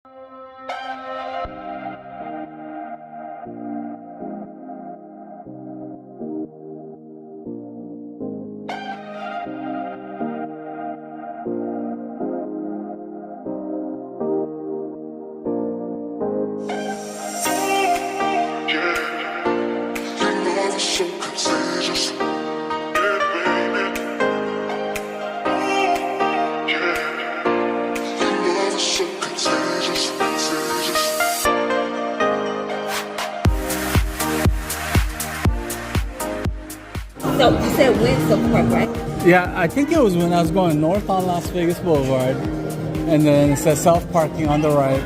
So you said Windsor Park, right? Yeah, I think it was when I was going north on Las Vegas Boulevard, and then it says South Parking on the right.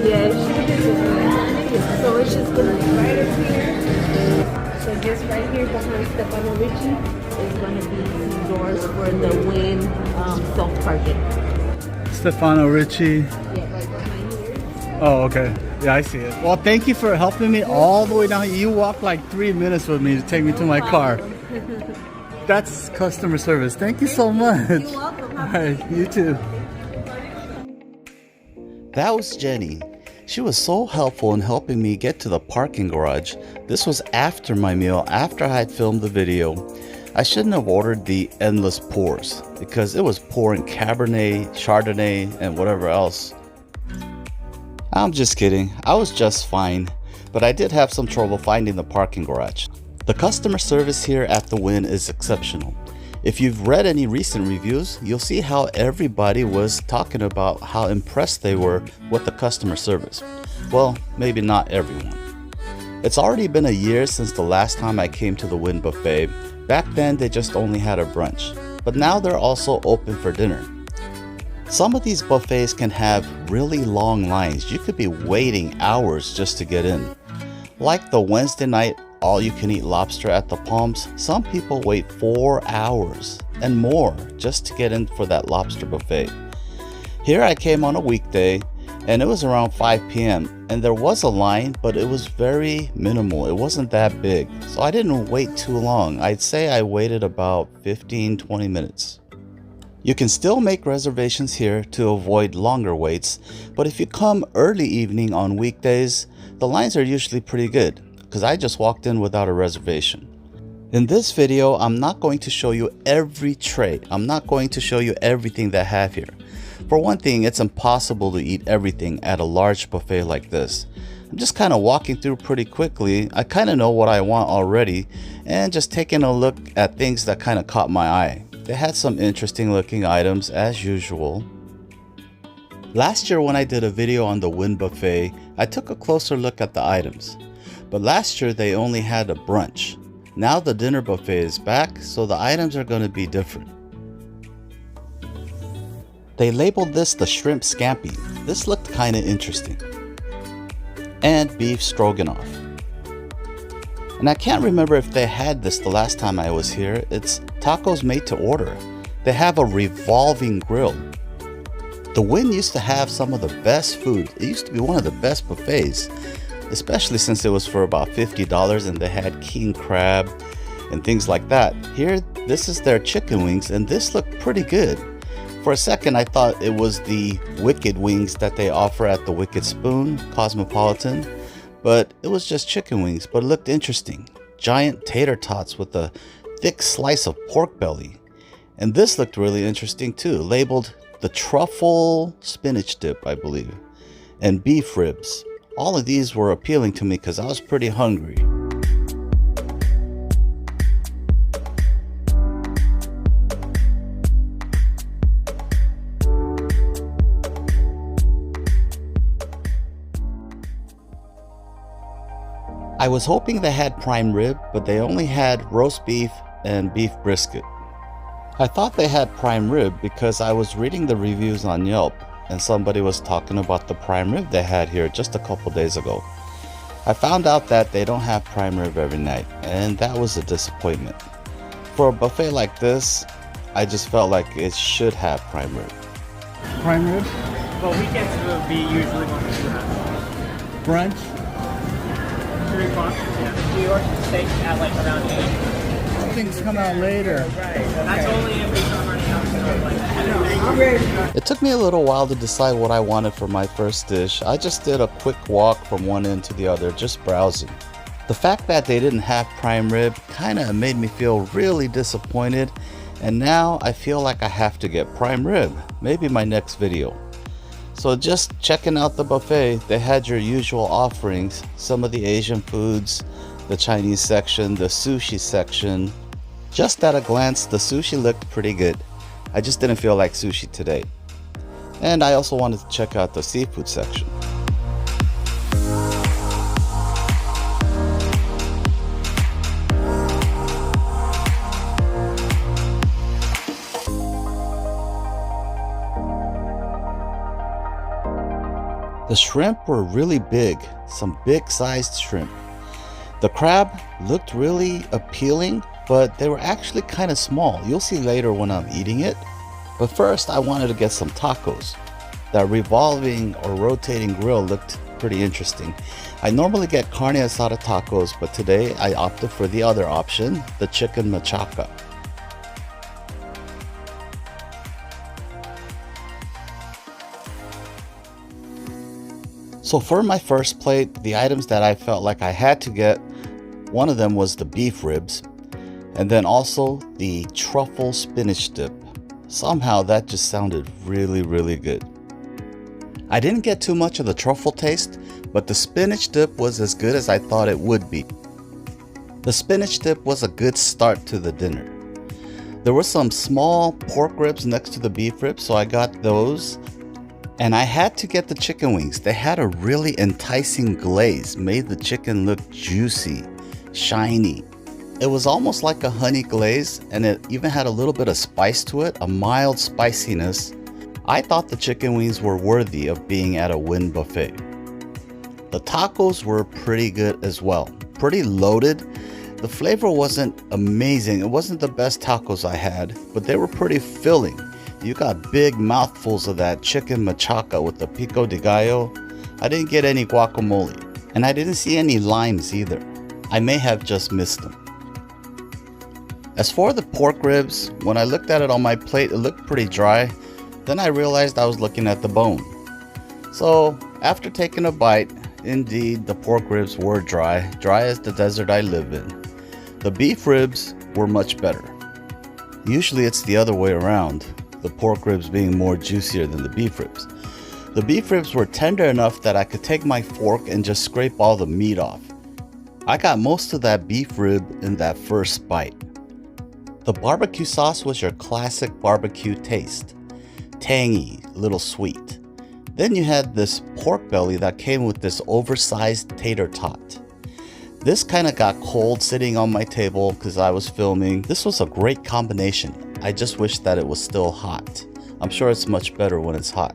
Yeah, it should have been this way. So it's just gonna be right up here. So just right here behind Stefano Ricci is gonna be some doors for the Wynn self parking. Stefano Ricci. Yeah, right behind here. Oh, okay. Yeah, I see it. Well, thank you for helping me all the way down. You walked like 3 minutes with me to take me to my car. That's customer service. Thank you so much. You're welcome. All right, you too. That was Jenny. She was so helpful in helping me get to the parking garage. This was after my meal, after I had filmed the video. I shouldn't have ordered the endless pours because it was pouring Cabernet, Chardonnay, and whatever else. I'm just kidding. I was just fine, but I did have some trouble finding the parking garage. The customer service here at the Wynn is exceptional. If you've read any recent reviews, you'll see how everybody was talking about how impressed they were with the customer service. Well, maybe not everyone. It's already been a year since the last time I came to the Wynn buffet. Back then they just only had a brunch, but now they're also open for dinner. Some of these buffets can have really long lines. You could be waiting hours just to get in. Like the Wednesday night all-you-can-eat lobster at the Palms, some people wait 4 hours and more just to get in for that lobster buffet. Here I came on a weekday and it was around 5 p.m. and there was a line, but it was very minimal. It wasn't that big, so I didn't wait too long. I'd say I waited about 15-20 minutes. You can still make reservations here to avoid longer waits, but if you come early evening on weekdays, the lines are usually pretty good, because I just walked in without a reservation. In this video, I'm not going to show you every tray. I'm not going to show you everything they have here. For one thing, it's impossible to eat everything at a large buffet like this. I'm just kind of walking through pretty quickly. I kind of know what I want already, and just taking a look at things that kind of caught my eye. They had some interesting looking items as usual. Last year when I did a video on the Wynn buffet, I took a closer look at the items. But last year they only had a brunch. Now the dinner buffet is back, so the items are going to be different. They labeled this the shrimp scampi. This looked kind of interesting. And beef stroganoff. And I can't remember if they had this the last time I was here. It's tacos made to order. They have a revolving grill. The Wynn used to have some of the best food. It used to be one of the best buffets, especially since it was for about $50 and they had king crab and things like that. Here, this is their chicken wings and this looked pretty good. For a second, I thought it was the Wicked wings that they offer at the Wicked Spoon, Cosmopolitan. But it was just chicken wings, but it looked interesting. Giant tater tots with a thick slice of pork belly. And this looked really interesting too, labeled the truffle spinach dip, I believe, and beef ribs. All of these were appealing to me because I was pretty hungry. I was hoping they had prime rib, but they only had roast beef and beef brisket. I thought they had prime rib because I was reading the reviews on Yelp and somebody was talking about the prime rib they had here just a couple days ago. I found out that they don't have prime rib every night, and that was a disappointment. For a buffet like this, I just felt like it should have prime rib. Prime rib? Well, weekends will be usually when we do that. Brunch? 3 o'clock. Yeah. New York steak at like around 8. Things come out later. Right. That's only if we start running out. It took me a little while to decide what I wanted for my first dish. I just did a quick walk from one end to the other, just browsing. The fact that they didn't have prime rib kinda made me feel really disappointed, and now I feel like I have to get prime rib, maybe my next video. So just checking out the buffet, they had your usual offerings, some of the Asian foods, the Chinese section, the sushi section. Just at a glance, the sushi looked pretty good. I just didn't feel like sushi today. And I also wanted to check out the seafood section. The shrimp were really big, some big sized shrimp. The crab looked really appealing, but they were actually kind of small. You'll see later when I'm eating it. But first I wanted to get some tacos. That revolving or rotating grill looked pretty interesting. I normally get carne asada tacos, but today I opted for the other option, the chicken machaca. So for my first plate, the items that I felt like I had to get, one of them was the beef ribs, and then also the truffle spinach dip. Somehow that just sounded really, really good. I didn't get too much of the truffle taste, but the spinach dip was as good as I thought it would be. The spinach dip was a good start to the dinner. There were some small pork ribs next to the beef ribs, so I got those. And I had to get the chicken wings. They had a really enticing glaze, made the chicken look juicy, shiny. It was almost like a honey glaze, and it even had a little bit of spice to it, a mild spiciness. I thought the chicken wings were worthy of being at a Wynn buffet. The tacos were pretty good as well, pretty loaded. The flavor wasn't amazing. It wasn't the best tacos I had, but they were pretty filling. You got big mouthfuls of that chicken machaca with the pico de gallo. I didn't get any guacamole, and I didn't see any limes either. I may have just missed them. As for the pork ribs, when I looked at it on my plate, it looked pretty dry. Then I realized I was looking at the bone. So after taking a bite, indeed the pork ribs were dry as the desert I live in. The beef ribs were much better. Usually it's the other way around, the pork ribs being more juicier than the beef ribs. The beef ribs were tender enough that I could take my fork and just scrape all the meat off. I got most of that beef rib in that first bite. The barbecue sauce was your classic barbecue taste. Tangy, a little sweet. Then you had this pork belly that came with this oversized tater tot. This kind of got cold sitting on my table because I was filming. This was a great combination. I just wish that it was still hot. I'm sure it's much better when it's hot.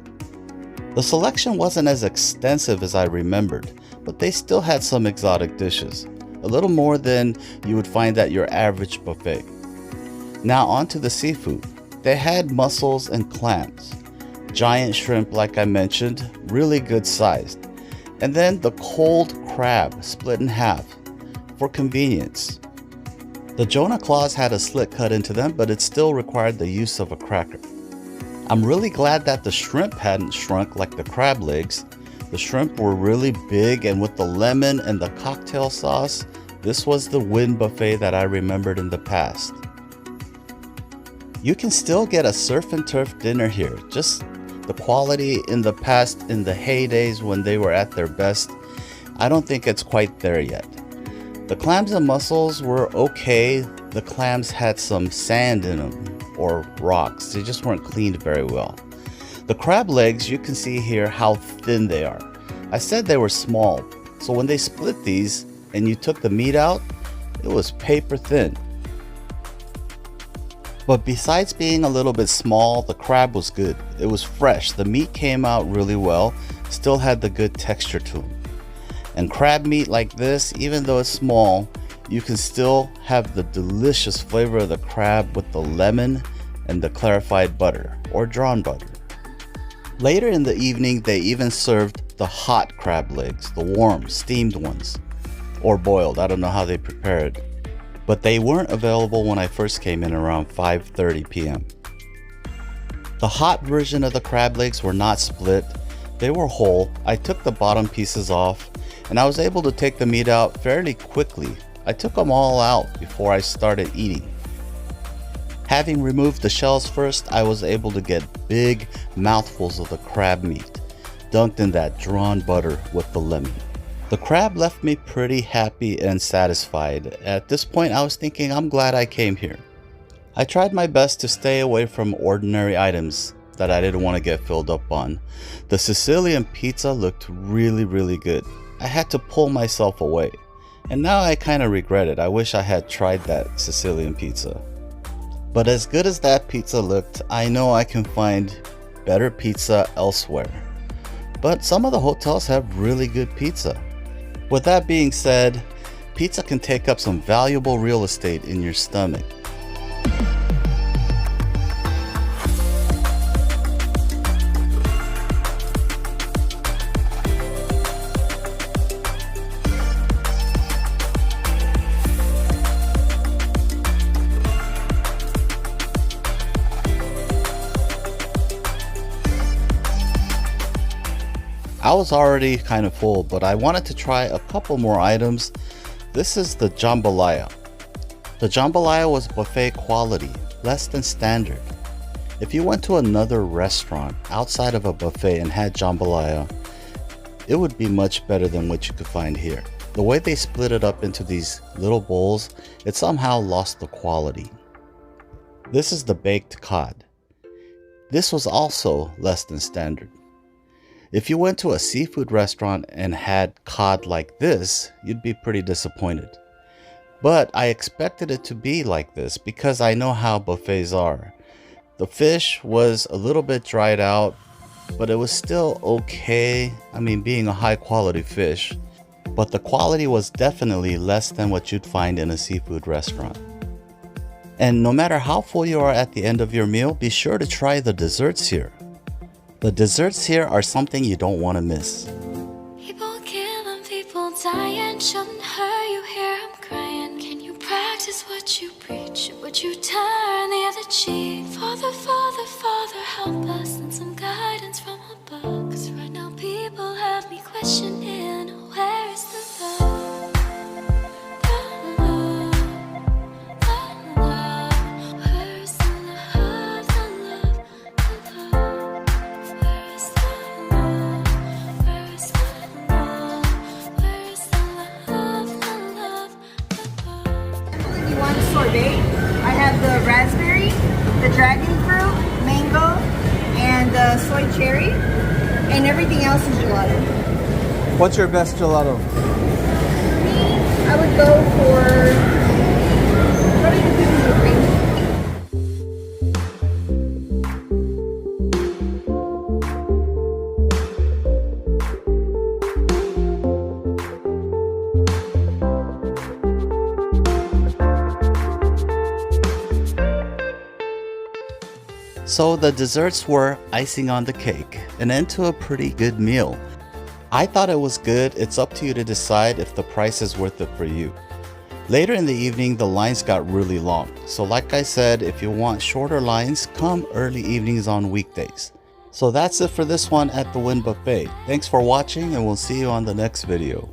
The selection wasn't as extensive as I remembered, but they still had some exotic dishes. A little more than you would find at your average buffet. Now on to the seafood. They had mussels and clams. Giant shrimp, like I mentioned, really good sized. And then the cold crab split in half for convenience. The Jonah claws had a slit cut into them, but it still required the use of a cracker. I'm really glad that the shrimp hadn't shrunk like the crab legs. The shrimp were really big, and with the lemon and the cocktail sauce, this was the Wynn buffet that I remembered in the past. You can still get a surf and turf dinner here, just the quality in the past, in the heydays when they were at their best. I don't think it's quite there yet. The clams and mussels were okay. The clams had some sand in them, or rocks. They just weren't cleaned very well. The crab legs, you can see here how thin they are. I said they were small, so when they split these and you took the meat out, it was paper thin. But besides being a little bit small, the crab was good. It was fresh. The meat came out really well, still had the good texture to it. And crab meat like this, even though it's small, you can still have the delicious flavor of the crab with the lemon and the clarified butter or drawn butter. Later in the evening, they even served the hot crab legs, the warm, steamed ones, or boiled. I don't know how they prepare it. But they weren't available when I first came in around 5:30 p.m. The hot version of the crab legs were not split. They were whole. I took the bottom pieces off and I was able to take the meat out fairly quickly. I took them all out before I started eating. Having removed the shells first, I was able to get big mouthfuls of the crab meat, dunked in that drawn butter with the lemon. The crab left me pretty happy and satisfied. At this point, I was thinking, I'm glad I came here. I tried my best to stay away from ordinary items that I didn't want to get filled up on. The Sicilian pizza looked really good. I had to pull myself away. And now I kind of regret it. I wish I had tried that Sicilian pizza. But as good as that pizza looked, I know I can find better pizza elsewhere. But some of the hotels have really good pizza. With that being said, pizza can take up some valuable real estate in your stomach. I was already kind of full, but I wanted to try a couple more items. This is the jambalaya. The jambalaya was buffet quality, less than standard. If you went to another restaurant outside of a buffet and had jambalaya, it would be much better than what you could find here. The way they split it up into these little bowls, it somehow lost the quality. This is the baked cod. This was also less than standard. If you went to a seafood restaurant and had cod like this, you'd be pretty disappointed. But I expected it to be like this because I know how buffets are. The fish was a little bit dried out, but it was still okay. I mean, being a high quality fish, but the quality was definitely less than what you'd find in a seafood restaurant. And no matter how full you are at the end of your meal, be sure to try the desserts here. The desserts here are something you don't want to miss. People killing, people dying, shouldn't hurt you hear I'm crying. Can you practice what you preach? Would you turn the other cheek? Father, Father, Father, help us and some guidance from above. 'Cause right now people have me questioning, where is the love? The love, the love. Where is the love, the love, the love? Where is the love? Where is the love? Where is the love, the love, the love? You want sorbet? I have the raspberry, the dragon fruit, mango, and the soy cherry, and everything else is gelato. What's your best gelato? I would go for probably the cookies and cream. So the desserts were icing on the cake, an end to a pretty good meal. I thought it was good. It's up to you to decide if the price is worth it for you. Later in the evening, the lines got really long. So like I said, if you want shorter lines, come early evenings on weekdays. So that's it for this one at the Wynn Buffet. Thanks for watching and we'll see you on the next video.